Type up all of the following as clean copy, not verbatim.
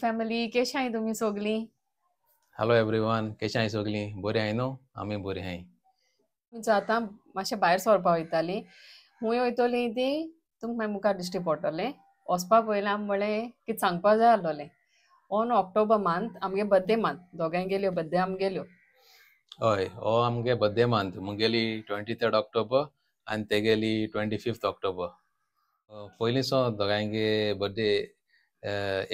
Family कशी आहे तुम्ही सगळी? हॅलो एवरीवन, कशें आहाय सगळीं? बरी आहाय न्हू? आमी बरी आहाय. आतां मातशें भायर सरपा वयताली. खूंय वयतली ती तुमकां मागीर मुखार दिश्टी पडटलें. वचपा पयलीं आमी म्हणलें कितें सांगपा जाय आसलोलें. ऑन ऑक्टोबर मंथ आमगे बर्थडे मंथ दोगांयगेल्यो बर्थडे आमगेल्यो. हय, हो आमगे बर्थडे मंथ. मुगेली 23rd ऑक्टोबर आनी तेगेली 25th ऑक्टोबर. पयलींचो दोगांयगे बर्थडे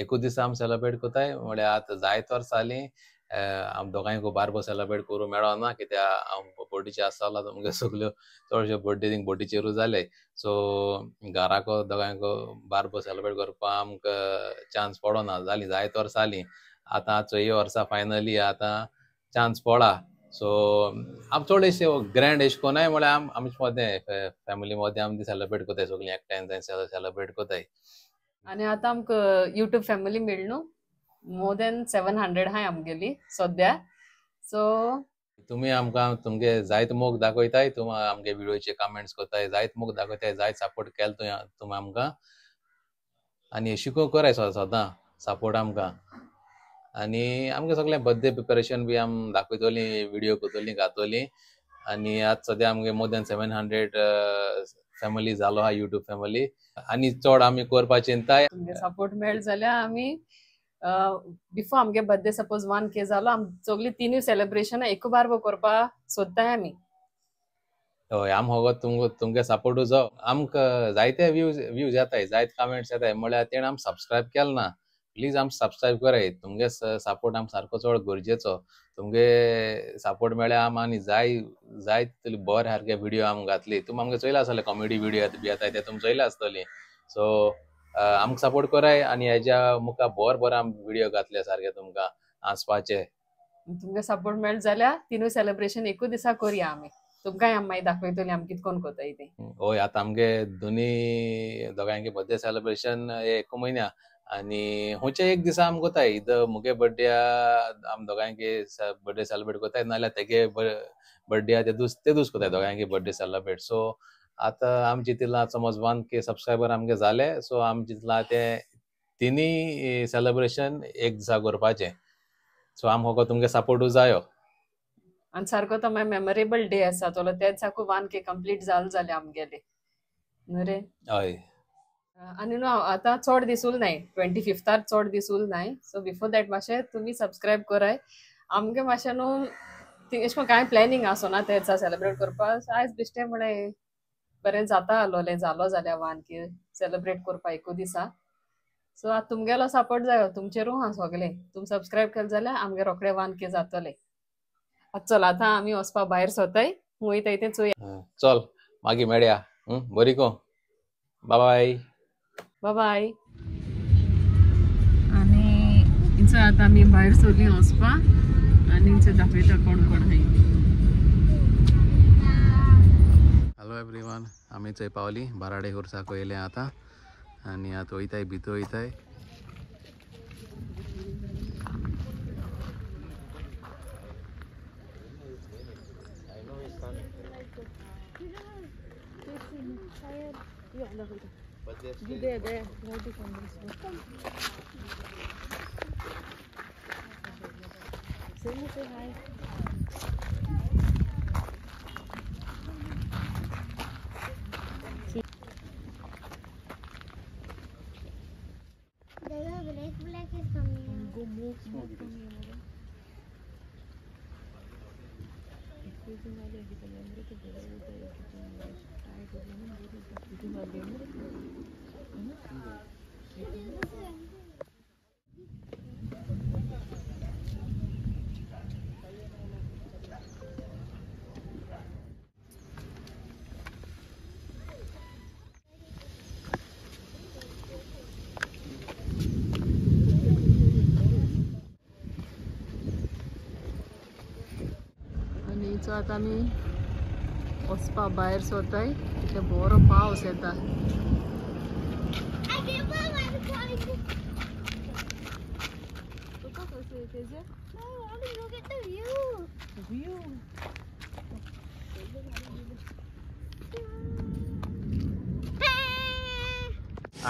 एकूच दिसा आमी सेलिब्रेट कोताय. म्हळ्यार आतां जायत वर्सां जालीं आम दोगांयको बारबो सेलिब्रेट करूं मेळोना, कित्याक हांव बर्थडेचे आसतालो तुमगे सगल्यो चडश्यो बर्थडे थिंग बर्थडेचेरूच जाले. सो घराको दोगांयको बारबो सेलिब्रेट करपा आमकां चान्स पडोना. जालीं जायत वर्सां जालीं. आतां चोय वर्सा फायनली आतां चान्स पडा. सो आम चड एशे ग्रँड एश कोनाय, म्हळ्यार आमचे मोदें फॅमिली मोदें आमी सेलिब्रेट कोताय, सगळीं एकठांय थंय सेलिब्रेट कोताय. आनी आतां आमकां यूट्यूब फॅमिली मेळ न्हू. मोर दॅन 700 आहाय आमगेली सद्या. सो तुमी आमकां तुमगे जायत मोग दाखयताय, तुमी आमगे व्हिडिओचे कमेंट्स कोताय, जायत मोग दाखयताय, जायत सपोर्ट केलो तुमी आमकां. आनी शिको कराय सदां सपोर्ट आमकां. आनी आमगे सगळें बर्थडे प्रिपरेशन बी आम दाखयतलीं, व्हिडिओ कोतलीं, घातलीं. आनी आतां सद्या आमगे मोर दॅन 700 फॅमिली जालो आहा यूट्यूब फॅमिली. आनी चड आमी करपा चिंताय. तुमगे सपोर्ट मेळ जाल्यार आमी बिफोर आमगे बर्थडे सपोज 1K जालो आम सगळीं तिनूय सेलिब्रेशन एक बार करपा सोदताय आमी. हय, आम होगो तुमगे सपोर्टू जो आमकां जायते व्यूज येताय, जायत कमेंट्स येताय. म्हळ्यार तेणे आम सबस्क्रायब केलें ना. प्लीज आम सबस्क्रायब कराय. तुमगे सपोर्ट आमकां सारको चड गरजेचो. तुमगे सपोर्ट मेळ्ळ्यार आम आनी जायत बरे सारके व्हिडिओ आम घातली. तुमी आमगे चोयला आसतले कॉमेडी व्हिडिओ बी येताय ते तुमी चोयला आसतलीं. सो आमकां सपोर्ट कराय आनी हेज्या मुखार बरे आम व्हिडिओ घातले सारके तुमकां हांसपाचे. तुमगे सपोर्ट मेळ जाल्यार तिनूय सेलिब्रेशन एकूच दिसा करया आमी. तुमकांय आमी मागीर दाखयतलीं आमी कितें कोन्न कोताय तें. हय, आतां आमगे दोगांयगे बर्थडे सेलिब्रेशन एक म्हयन्या आनी हुंयचे एक दिसा आम कोताय. इदर मुगे बर्थडे आम दोगांयगे बर्थडे सेलिब्रेट कोताय, नाल्यार तेगे बर्थडे ते दीस कोताय दोगांयगे बर्थडे सेलिब्रेट. सो आतां आम चिंतिलां समज 1K सबस्क्रायबर आमगे जाले, सो आम चिंतलां ते तिनूय सेलिब्रेशन एक दिसा करपाचें. सो आम होगो तुमगे सपोर्टू जायो. आनी सारको तो मागीर मेमोरेबल डे आसा तो त्या दिसाकू 1K कंप्लीट जाल जालें आमगेलें न्हू रे. हय. आनी न्हू आतां चड दीस उरल नाय, 25th चड दीस उरल नाय. सो बिफोर दॅट मातशें तुमी सबस्क्रायब कराय. आमगे मातशें न्हू एश कोन्न कांय प्लॅनिंग आसोना त्या दिसा सेलिब्रेट करपा. आयज बिश्टें म्हळें बरें जाता आसलोलें, जालो जाल्यार 1K सेलिब्रेट करपा एकू दिसा. सो आतां तुमगेलो सपोर्ट जायो, तुमचेरूं आहा सगलें. तुमी सबस्क्रायब केलें जाल्यार आमगे रोखडें 1K जातलें. चल आतां आमी वचपा भायर सरताय, वयताय तें चोया. चल मागीर मेळया. बरी को. बाय. Bye bye. आनी इंच आतां आमी भायर सरलीं वचपा आनी इंच दाखयता कोण कोण आहाय. हॅलो एवरीवन, आमी थंय पावलीं. बाराडे उर्साक येयले आतां आनी आतां वयताय भितर वयताय. Black is coming. Go move. आनी इंच आतां आमी वचपा भायर सरताय. इथे बरो पावस येता.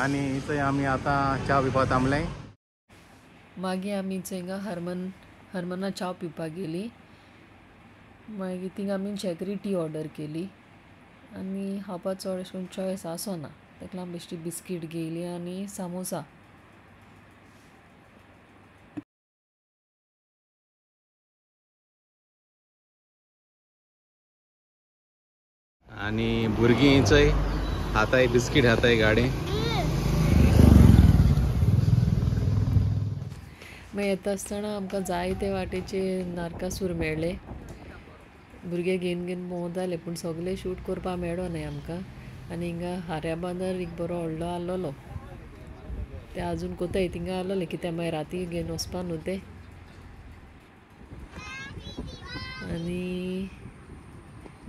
आनी थंय आमी आतां च्या पिवपा थांबलें. मागीर आमी हिंगा हरमना च्या पिवपाक गेली. मागीर थिंगा आमी चॅकरी टी ऑर्डर केली आनी खावपा चड अशें करून चॉयस आसोना, ताका लागून बेश्टी बिस्कीट घेयली आनी सामोसा. आणि भुरगीं चोय हाताय बिस्कीट हाताय गाडी. मागीर येता आसतना आमकां जायते वाटेचे नारकासूर मेळ्ळे. भुरगे घेवन भोंवताले पूण सगळे शूट करपा मेळ्ळो न्हय आमकां. आनी हिंगा हाऱ्या बांदर एक बरो व्हडलो आसलोलो, ते आजून कोताय थिंगा आसलोले कित्याक मागीर राती घेवन वचपा न्हू ते. आनी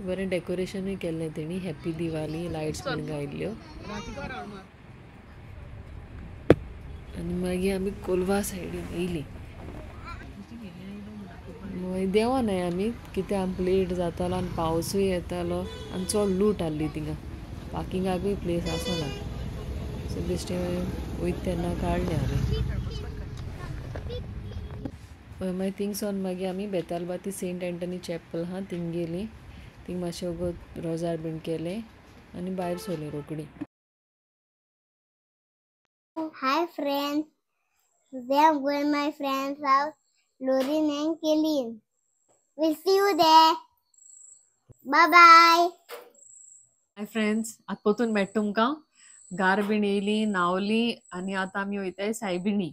बरें डेकोरेशनूय केल्लें तेणी, हॅप्पी दिवाली लायट्स बीन घायल्ल्यो. आनी मागीर आमी कोलवा सायडीन येयली. मागीर देंवो न्हय आमी कित्याक आमकां लेट जातालो आनी पावसूय येतालो आनी चड लूट आहली थिंगा, पार्किंगाकूय प्लेस आसना. सो बेश्टें वयता तेन्ना काडलें हांवें. मागीर थिंगसोन मागीर आमी बेतालबाती सेंट एंटनी चॅपल आहा थिंग गेलीं. थिंग मातशें वगत रोजार बीन केलें आनी भायर सोरलीं रोखडीं. Hi friends, today I'm going to my friend's house, Lorin and Kelly. We'll see you there. Bye bye. Hi friends, आतां परतून मेळटा तुमकां. गार बीन येयली, न्हांवली आनी आतां आमी वयताय सायबिणी.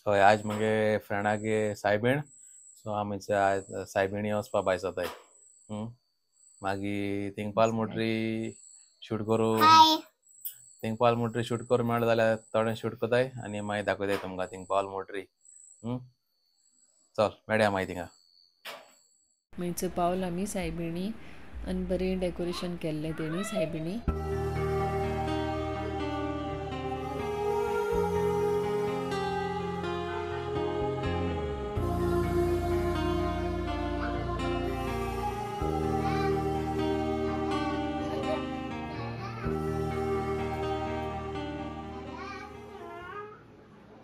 हय, आज मगे फ्रेंडागे सायबीण, सो आमी आज सायबिणी वचपा भायर सरताय. मागीर थिंग पालमुट्री शूट करूं. Hi. थिंग पालमुट्री शूट करूं मेळ्ळें जाल्यार थोडें शूट कोताय आनी मागीर दाखयताय तुमकां थिंग पालमुट्री. चल मेळया मागीर थिंगा. मागीर पावल आमी सायबिणी आनी बरें डेकोरेशन केल्लें तेणी सायबिणी.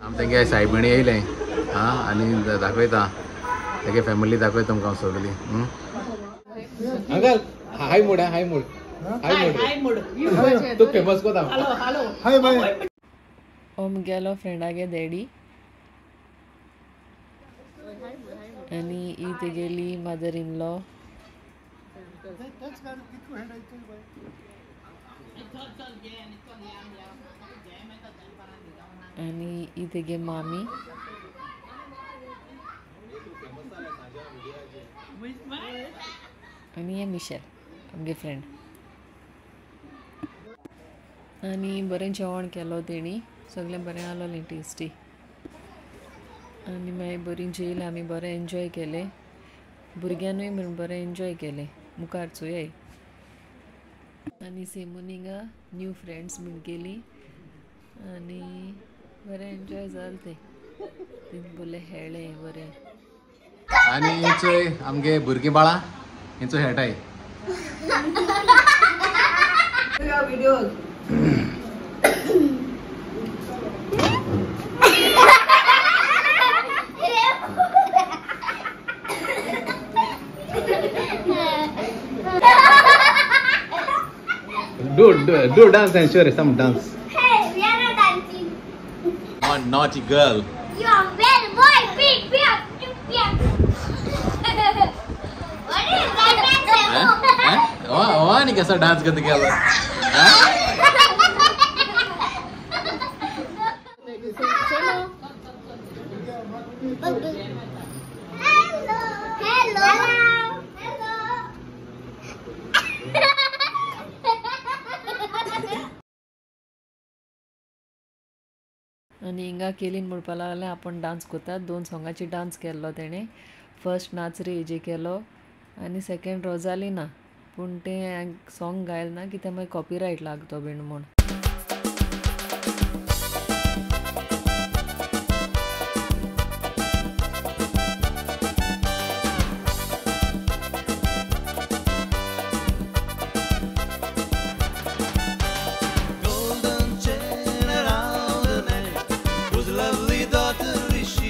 आमी तेंगे सायबिणी येयलें आनी दाखयता तेगे फॅमिली दाखयता तुमकां सगळी. Uncle high mood high mood high mood तू फेमस कोता. Hi bye. हो मुगेलो फ्रेंडागे डॅडी आनी ही तेगेली मदर इन लॉ. आनी ही तेगे मामी. आनी हे मिशेल आमगे फ्रेंड. आनी बरें जेवण केलो तेणी, सगळें बरें आसलोलें टेस्टी. आनी मागीर बरीं जेयलीं आमी, बरें एन्जॉय केलें. भुरग्यांनूय म्हणून बरें एन्जॉय केलें. मुखार चोयाय. आनी सेमून हिंगा न्यू फ्रेंड्स बीन केलीं आनी बरें एन्जॉय जालें तें. थिंग बोले हेळ्ळें बरें. आनी हिंचोय आमगे भुरगीं बाळां हिंचो हेटाय. Do dance and show some dance. Hey, we are not dancing. One naughty girl. You are well boy, big beer. What is that? वानी कैसा डांस करते क्या Hello. आनी हिंगा केलीन म्हणपा लागलें आपण डांस कोतात. 2 सॉंगाची डांस केल्लो तेणें. फर्स्ट नाच रे हेजे केलो आनी सेकेंड रोजालिना, पूण तें सॉंग गायल ना कित्याक मागीर कॉपीरायट लागतो बीन म्हूण. Golden chain around her neck was a lovely daughter. She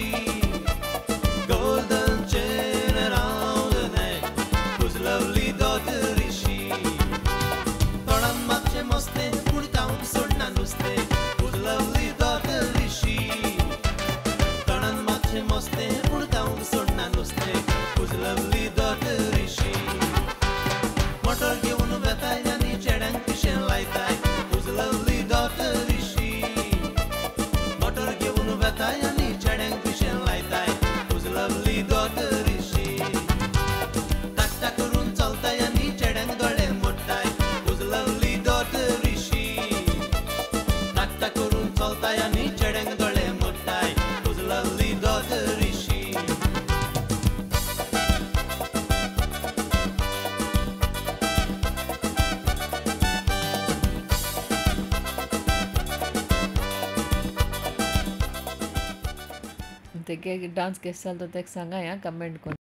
तेगे डांस केस चलता तेक सांगा या कमेंट कर.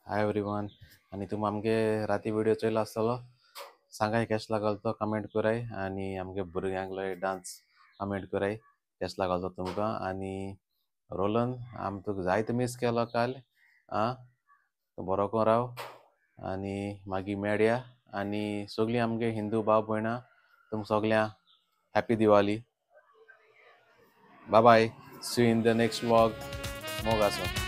Hi everyone. आणि तुम आमगे राती व्हिडिओ चोयलो आसतलो, सांगाय कशें लागलो तो कमेंट कराय. आणि आमगे भुरग्यांक लय डान्स कमेंट कराय कशें लागलो तो तुमकां. आणि रोलन आम तुका जायतो मिस केलो काल. तूं बरो को राव आणि मागीर मेळया. आणि सगळीं आमगे हिंदू भाव भयणां तुमकां सगळ्यांक happy Diwali. Bye bye. See you in the next vlog. मोग आसो.